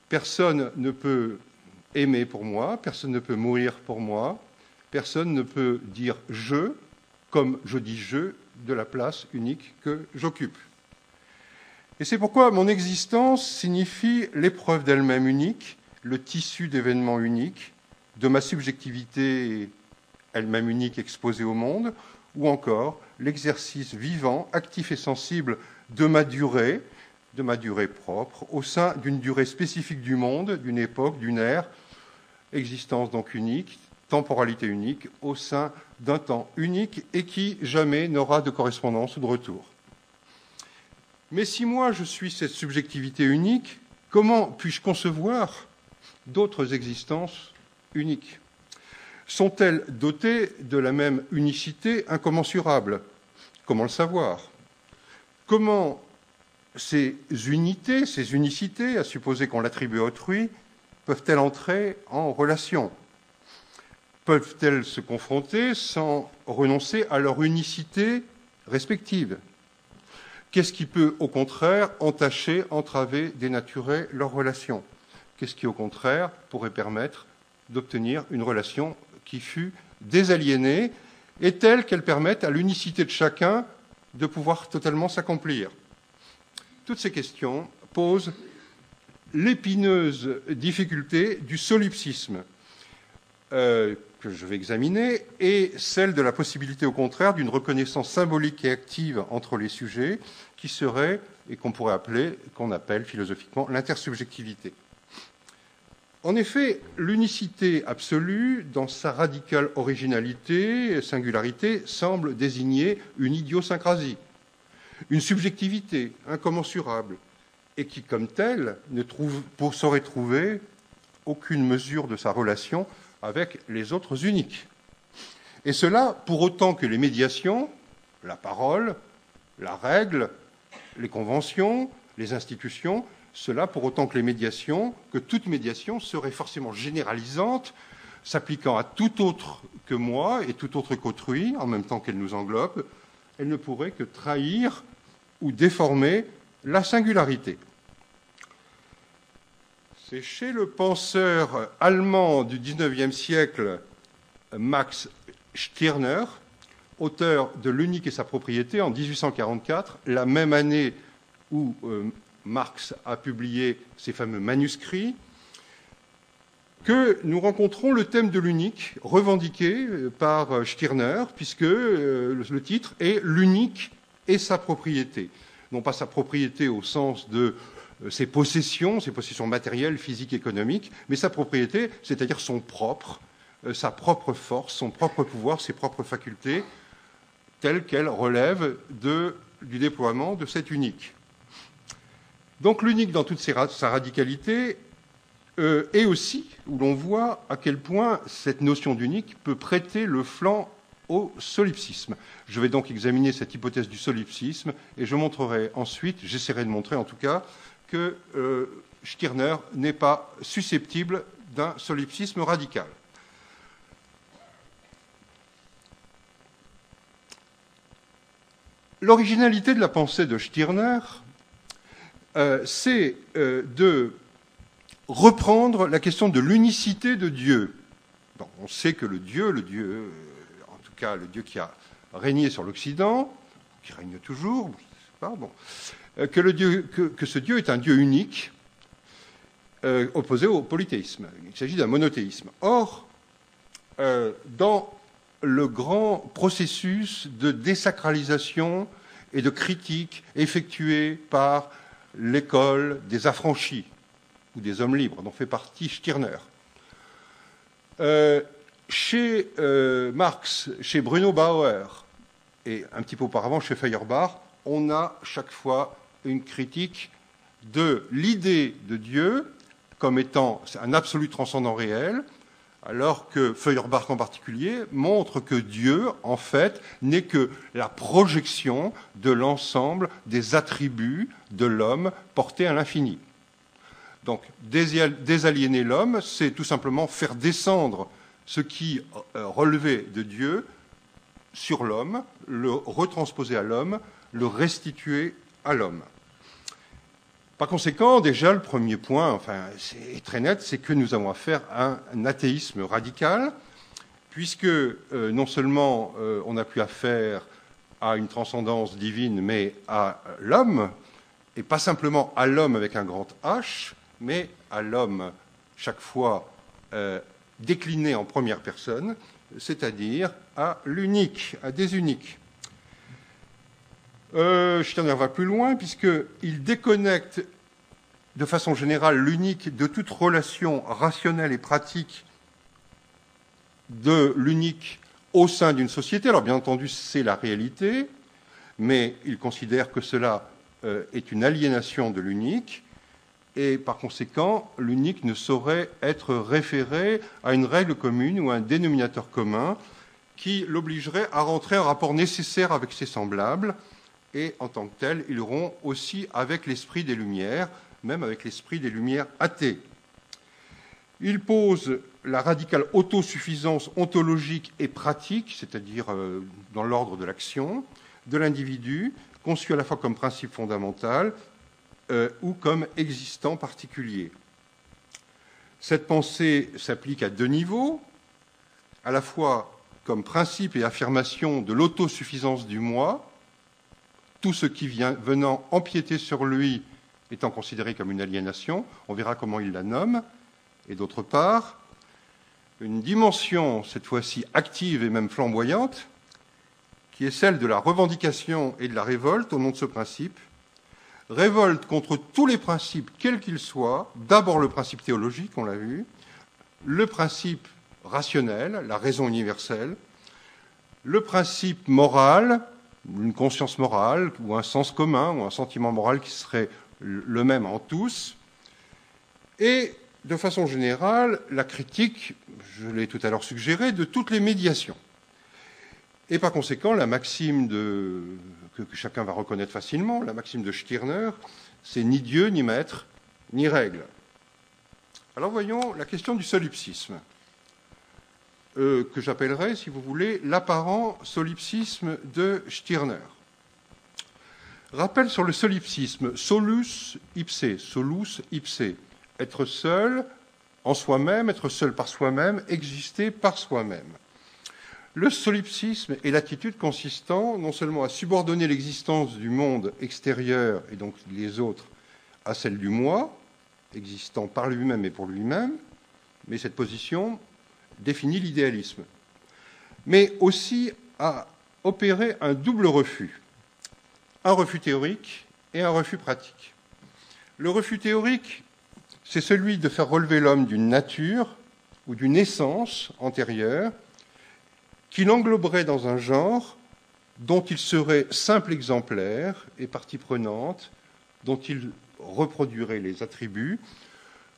Personne ne peut aimer pour moi, personne ne peut mourir pour moi, personne ne peut dire « je » comme je dis « je » de la place unique que j'occupe. Et c'est pourquoi mon existence signifie l'épreuve d'elle-même unique, le tissu d'événements uniques, de ma subjectivité elle-même unique exposée au monde, ou encore l'exercice vivant, actif et sensible de ma durée propre, au sein d'une durée spécifique du monde, d'une époque, d'une ère, existence donc unique, temporalité unique, au sein d'un temps unique et qui jamais n'aura de correspondance ou de retour. Mais si moi je suis cette subjectivité unique, comment puis-je concevoir d'autres existences uniques? Sont-elles dotées de la même unicité incommensurable? Comment le savoir? Comment ces unités, ces unicités, à supposer qu'on l'attribue à autrui, peuvent-elles entrer en relation? Peuvent-elles se confronter sans renoncer à leur unicité respective? Qu'est-ce qui peut, au contraire, entacher, entraver, dénaturer leurs relations? Qu'est-ce qui, au contraire, pourrait permettre d'obtenir une relation qui fût désaliénée et telle qu'elle permette à l'unicité de chacun de pouvoir totalement s'accomplir? Toutes ces questions posent l'épineuse difficulté du solipsisme que je vais examiner et celle de la possibilité, au contraire, d'une reconnaissance symbolique et active entre les sujets qui serait, et qu'on appelle philosophiquement, l'intersubjectivité. En effet, l'unicité absolue, dans sa radicale originalité, singularité, semble désigner une idiosyncrasie, une subjectivité incommensurable, et qui, comme telle, ne saurait trouver aucune mesure de sa relation avec les autres uniques. Et cela pour autant que les médiations, la parole, la règle, les conventions, les institutions, cela pour autant que les médiations, que toute médiation serait forcément généralisante, s'appliquant à tout autre que moi et tout autre qu'autrui, en même temps qu'elle nous englobe, elle ne pourrait que trahir ou déformer la singularité. C'est chez le penseur allemand du XIXe siècle, Max Stirner, auteur de L'unique et sa propriété en 1844, la même année où Marx a publié ses fameux manuscrits, que nous rencontrons le thème de l'unique revendiqué par Stirner, puisque le titre est « L'unique et sa propriété ». Non pas sa propriété au sens de ses possessions matérielles, physiques, économiques, mais sa propriété, c'est-à-dire son propre, sa propre force, son propre pouvoir, ses propres facultés, telles qu'elles relèvent du déploiement de cet unique. Donc l'unique dans toute sa radicalité est aussi où l'on voit à quel point cette notion d'unique peut prêter le flanc au solipsisme. Je vais donc examiner cette hypothèse du solipsisme et je montrerai ensuite, j'essaierai de montrer en tout cas, que Stirner n'est pas susceptible d'un solipsisme radical. L'originalité de la pensée de Stirner, c'est de reprendre la question de l'unicité de Dieu. Bon, on sait que le Dieu, en tout cas le Dieu qui a régné sur l'Occident, qui règne toujours, que ce Dieu est un Dieu unique, opposé au polythéisme. Il s'agit d'un monothéisme. Or, dans le grand processus de désacralisation et de critique effectué par l'école des affranchis, ou des hommes libres, dont fait partie Stirner, chez Marx, chez Bruno Bauer, et un petit peu auparavant chez Feuerbach, on a chaque fois une critique de l'idée de Dieu comme étant un absolu transcendant réel, alors que Feuerbach en particulier montre que Dieu, en fait, n'est que la projection de l'ensemble des attributs de l'homme portés à l'infini. Donc, désaliéner l'homme, c'est tout simplement faire descendre ce qui relevait de Dieu sur l'homme, le retransposer à l'homme, le restituer à l'homme. Par conséquent, déjà, le premier point, enfin, c'est très net, c'est que nous avons affaire à un athéisme radical, puisque non seulement on n'a plus affaire à une transcendance divine, mais à l'homme, et pas simplement à l'homme avec un grand H, mais à l'homme chaque fois décliné en première personne, c'est-à-dire à l'unique, à des uniques. Stirner va plus loin, puisqu'il déconnecte de façon générale l'unique de toute relation rationnelle et pratique de l'unique au sein d'une société. Alors bien entendu, c'est la réalité, mais il considère que cela est une aliénation de l'unique, et par conséquent, l'unique ne saurait être référé à une règle commune ou à un dénominateur commun qui l'obligerait à rentrer en rapport nécessaire avec ses semblables, et en tant que tel, il rompt aussi avec l'esprit des Lumières, même avec l'esprit des Lumières athées. Il pose la radicale autosuffisance ontologique et pratique, c'est-à-dire dans l'ordre de l'action, de l'individu, conçu à la fois comme principe fondamental ou comme existant particulier. Cette pensée s'applique à deux niveaux, à la fois comme principe et affirmation de l'autosuffisance du moi, tout ce qui venant empiéter sur lui étant considéré comme une aliénation, on verra comment il la nomme, et d'autre part, une dimension, cette fois-ci active et même flamboyante, qui est celle de la revendication et de la révolte au nom de ce principe, révolte contre tous les principes, quels qu'ils soient, d'abord le principe théologique, on l'a vu, le principe rationnel, la raison universelle, le principe moral, une conscience morale, ou un sens commun, ou un sentiment moral qui serait le même en tous, et de façon générale, la critique, je l'ai tout à l'heure suggéré, de toutes les médiations. Et par conséquent, la maxime que chacun va reconnaître facilement, la maxime de Stirner, c'est ni Dieu, ni maître, ni règle. Alors voyons la question du solipsisme, que j'appellerais, si vous voulez, l'apparent solipsisme de Stirner. Rappel sur le solipsisme, solus ipse, être seul en soi-même, être seul par soi-même, exister par soi-même. Le solipsisme est l'attitude consistant non seulement à subordonner l'existence du monde extérieur, et donc les autres, à celle du moi, existant par lui-même et pour lui-même, mais cette position définit l'idéalisme, mais aussi à opérer un double refus, un refus théorique et un refus pratique. Le refus théorique, c'est celui de faire relever l'homme d'une nature ou d'une essence antérieure qui l'engloberait dans un genre dont il serait simple exemplaire et partie prenante, dont il reproduirait les attributs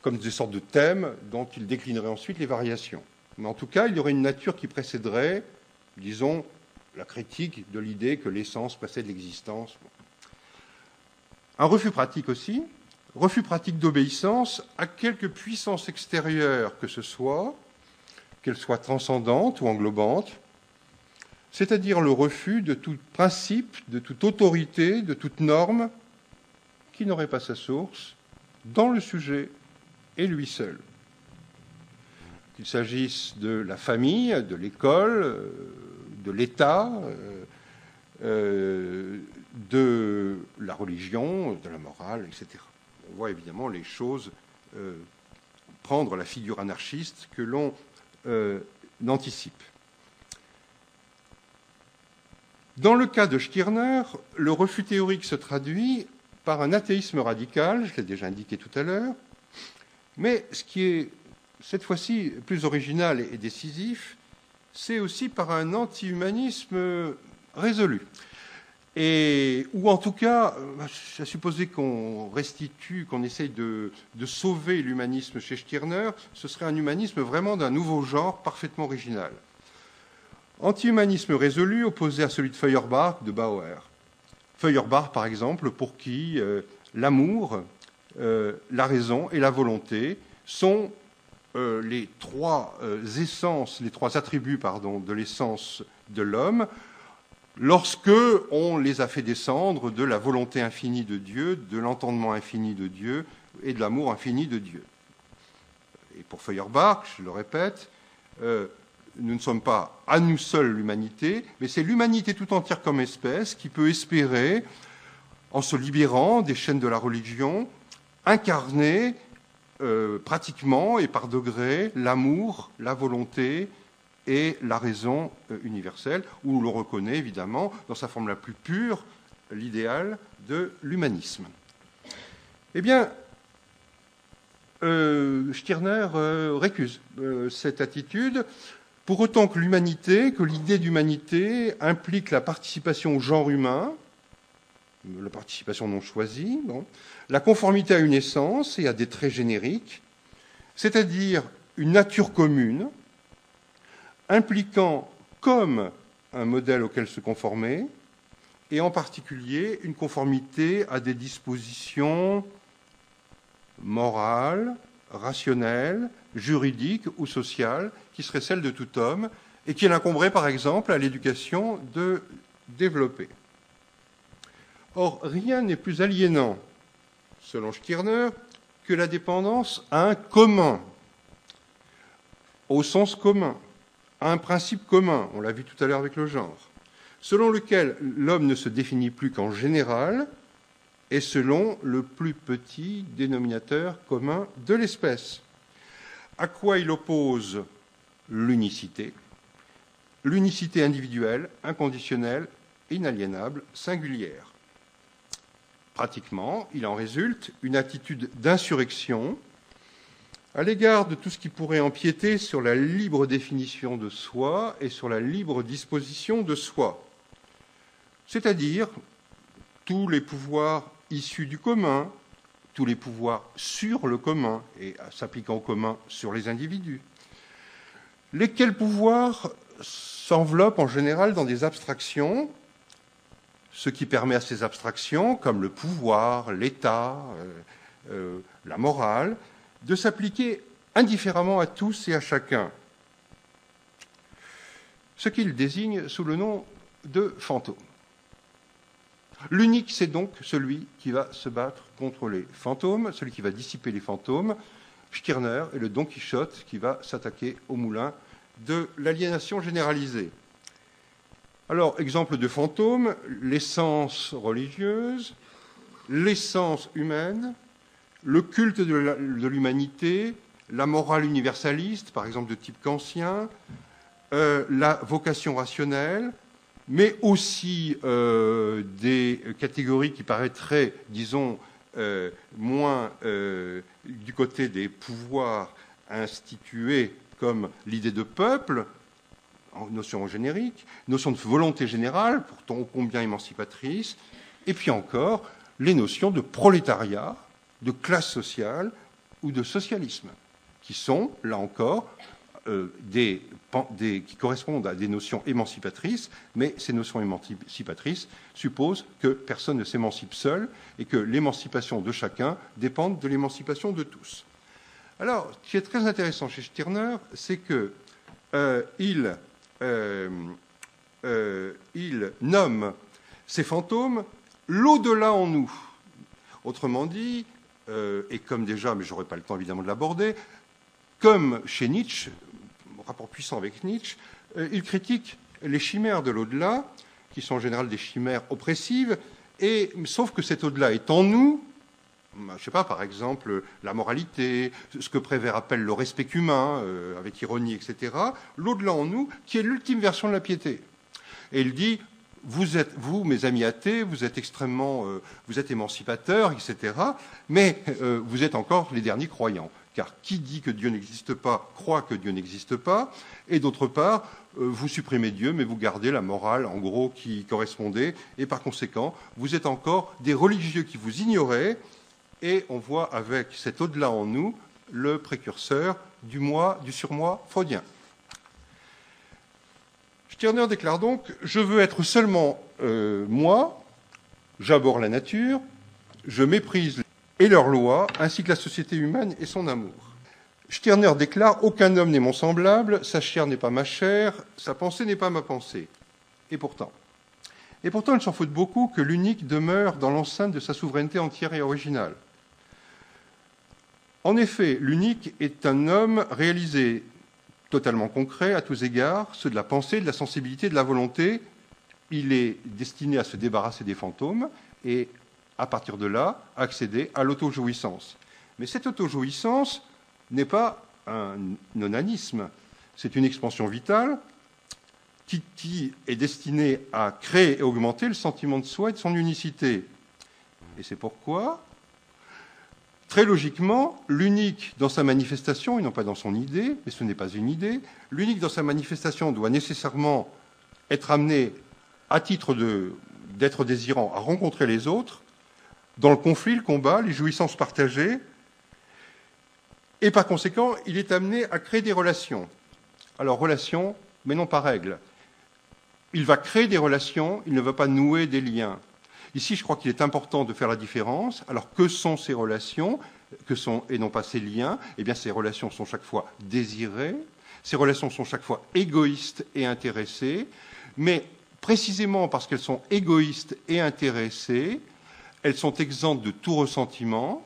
comme des sortes de thèmes dont il déclinerait ensuite les variations. Mais en tout cas, il y aurait une nature qui précéderait, disons, la critique de l'idée que l'essence précède l'existence. Un refus pratique aussi, refus pratique d'obéissance à quelque puissance extérieure que ce soit, qu'elle soit transcendante ou englobante, c'est-à-dire le refus de tout principe, de toute autorité, de toute norme qui n'aurait pas sa source dans le sujet et lui seul. Qu'il s'agisse de la famille, de l'école, de l'État, de la religion, de la morale, etc. On voit évidemment les choses prendre la figure anarchiste que l'on anticipe. Dans le cas de Stirner, le refus théorique se traduit par un athéisme radical, je l'ai déjà indiqué tout à l'heure, mais ce qui est cette fois-ci plus original et décisif, c'est aussi par un anti-humanisme résolu. Ou en tout cas, à supposer qu'on restitue, qu'on essaye de sauver l'humanisme chez Stirner, ce serait un humanisme vraiment d'un nouveau genre, parfaitement original. Anti-humanisme résolu opposé à celui de Feuerbach, de Bauer. Feuerbach, par exemple, pour qui l'amour, la raison et la volonté sont les trois essences, les trois attributs de l'essence de l'homme, lorsque on les a fait descendre de la volonté infinie de Dieu, de l'entendement infini de Dieu et de l'amour infini de Dieu. Et pour Feuerbach, je le répète, nous ne sommes pas à nous seuls l'humanité, mais c'est l'humanité tout entière comme espèce qui peut espérer, en se libérant des chaînes de la religion, incarner pratiquement et par degrés l'amour, la volonté et la raison universelle, où l'on reconnaît évidemment, dans sa forme la plus pure, l'idéal de l'humanisme. Eh bien, Stirner récuse cette attitude, pour autant que l'humanité, que l'idée d'humanité implique la participation au genre humain, la participation non choisie, bon, la conformité à une essence et à des traits génériques, c'est-à-dire une nature commune, impliquant comme un modèle auquel se conformer, et en particulier une conformité à des dispositions morales, rationnelles, juridiques ou sociales, qui seraient celles de tout homme, et qu'il incomberait par exemple à l'éducation de développer. Or, rien n'est plus aliénant, selon Stirner, que la dépendance à un commun, au sens commun, à un principe commun, on l'a vu tout à l'heure avec le genre, selon lequel l'homme ne se définit plus qu'en général et selon le plus petit dénominateur commun de l'espèce. À quoi il oppose l'unicité individuelle, inconditionnelle, inaliénable, singulière. Pratiquement, il en résulte une attitude d'insurrection à l'égard de tout ce qui pourrait empiéter sur la libre définition de soi et sur la libre disposition de soi, c'est-à-dire tous les pouvoirs issus du commun, tous les pouvoirs sur le commun et s'appliquant au commun sur les individus, lesquels pouvoirs s'enveloppent en général dans des abstractions, ce qui permet à ces abstractions, comme le pouvoir, l'État, la morale, de s'appliquer indifféremment à tous et à chacun, ce qu'il désigne sous le nom de fantôme. L'unique, c'est donc celui qui va se battre contre les fantômes, celui qui va dissiper les fantômes. Stirner est le Don Quichotte qui va s'attaquer au moulin de l'aliénation généralisée. Alors, exemple de fantôme, l'essence religieuse, l'essence humaine, le culte de l'humanité, la morale universaliste, par exemple de type kantien, la vocation rationnelle, mais aussi des catégories qui paraîtraient, disons, moins du côté des pouvoirs institués comme l'idée de peuple, notion générique, notion de volonté générale, pourtant ô combien émancipatrice, et puis encore les notions de prolétariat, de classe sociale ou de socialisme, qui sont, là encore, qui correspondent à des notions émancipatrices, mais ces notions émancipatrices supposent que personne ne s'émancipe seul et que l'émancipation de chacun dépend de l'émancipation de tous. Alors, ce qui est très intéressant chez Stirner, c'est qu'il nomme ces fantômes l'au-delà en nous. Autrement dit, et comme déjà, mais je n'aurai pas le temps évidemment de l'aborder, comme chez Nietzsche, rapport puissant avec Nietzsche, il critique les chimères de l'au-delà, qui sont en général des chimères oppressives, et sauf que cet au-delà est en nous, je ne sais pas, par exemple, la moralité, ce que Prévert appelle le respect humain, avec ironie, etc., l'au-delà en nous, qui est l'ultime version de la piété. Et il dit, vous, mes amis athées, vous êtes extrêmement, vous êtes émancipateurs, etc., mais vous êtes encore les derniers croyants. Car qui dit que Dieu n'existe pas croit que Dieu n'existe pas, et d'autre part, vous supprimez Dieu, mais vous gardez la morale, en gros, qui correspondait, et par conséquent, vous êtes encore des religieux qui vous ignoraient, et on voit avec cet au-delà en nous le précurseur du surmoi freudien. Stirner déclare donc « Je veux être seulement moi, j'abhorre la nature, je méprise et leurs lois, ainsi que la société humaine et son amour. » Stirner déclare « Aucun homme n'est mon semblable, sa chair n'est pas ma chair, sa pensée n'est pas ma pensée. » Et pourtant, Et pourtant, il s'en faut beaucoup que l'unique demeure dans l'enceinte de sa souveraineté entière et originale. En effet, l'unique est un homme réalisé, totalement concret à tous égards, ceux de la pensée, de la sensibilité, de la volonté. Il est destiné à se débarrasser des fantômes et, à partir de là, accéder à l'autojouissance. Mais cette autojouissance n'est pas un onanisme, c'est une expansion vitale qui est destinée à créer et augmenter le sentiment de soi et de son unicité. Et c'est pourquoi, très logiquement, l'unique dans sa manifestation, et non pas dans son idée, mais ce n'est pas une idée, l'unique dans sa manifestation doit nécessairement être amené, à titre d'être désirant, à rencontrer les autres, dans le conflit, le combat, les jouissances partagées, et par conséquent, il est amené à créer des relations. Alors, relations, mais non pas règles. Il va créer des relations, il ne va pas nouer des liens. Ici, je crois qu'il est important de faire la différence. Alors, que sont ces relations, et non pas ces liens? Eh bien, ces relations sont chaque fois désirées, ces relations sont chaque fois égoïstes et intéressées, mais précisément parce qu'elles sont égoïstes et intéressées, elles sont exemptes de tout ressentiment,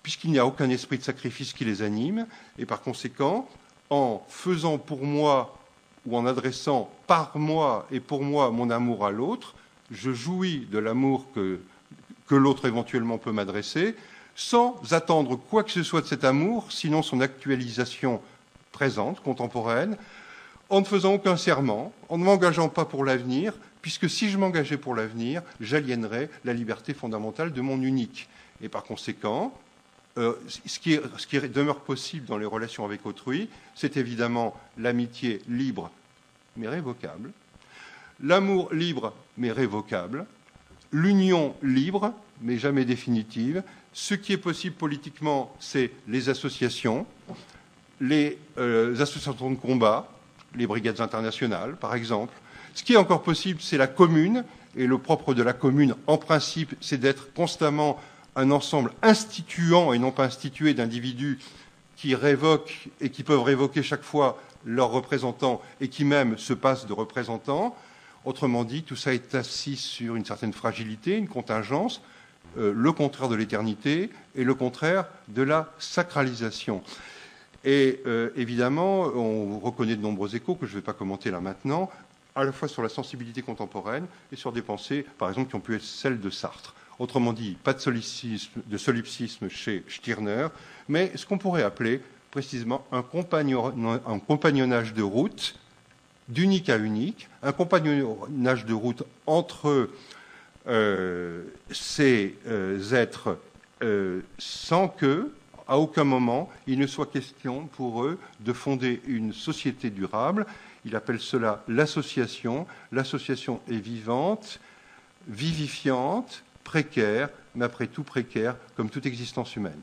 puisqu'il n'y a aucun esprit de sacrifice qui les anime, et par conséquent, en faisant pour moi ou en adressant par moi et pour moi mon amour à l'autre, je jouis de l'amour que l'autre éventuellement peut m'adresser, sans attendre quoi que ce soit de cet amour, sinon son actualisation présente, contemporaine, en ne faisant aucun serment, en ne m'engageant pas pour l'avenir, puisque si je m'engageais pour l'avenir, j'aliénerais la liberté fondamentale de mon unique. Et par conséquent, ce qui demeure possible dans les relations avec autrui, c'est évidemment l'amitié libre mais révocable, l'amour libre mais révocable, l'union libre mais jamais définitive. Ce qui est possible politiquement, c'est les associations de combat, les brigades internationales, par exemple. Ce qui est encore possible, c'est la commune, et le propre de la commune, en principe, c'est d'être constamment un ensemble instituant et non pas institué d'individus qui révoquent et qui peuvent révoquer chaque fois leurs représentants et qui même se passent de représentants. Autrement dit, tout ça est assis sur une certaine fragilité, une contingence, le contraire de l'éternité et le contraire de la sacralisation. Et évidemment, on reconnaît de nombreux échos que je ne vais pas commenter là maintenant, à la fois sur la sensibilité contemporaine et sur des pensées, par exemple, qui ont pu être celles de Sartre. Autrement dit, pas de solipsisme chez Stirner, mais ce qu'on pourrait appeler précisément un compagnonnage de route, d'unique à unique, un compagnonnage de route entre ces êtres sans que, à aucun moment, il ne soit question pour eux de fonder une société durable. Il appelle cela l'association. L'association est vivante, vivifiante, précaire, mais après tout précaire, comme toute existence humaine.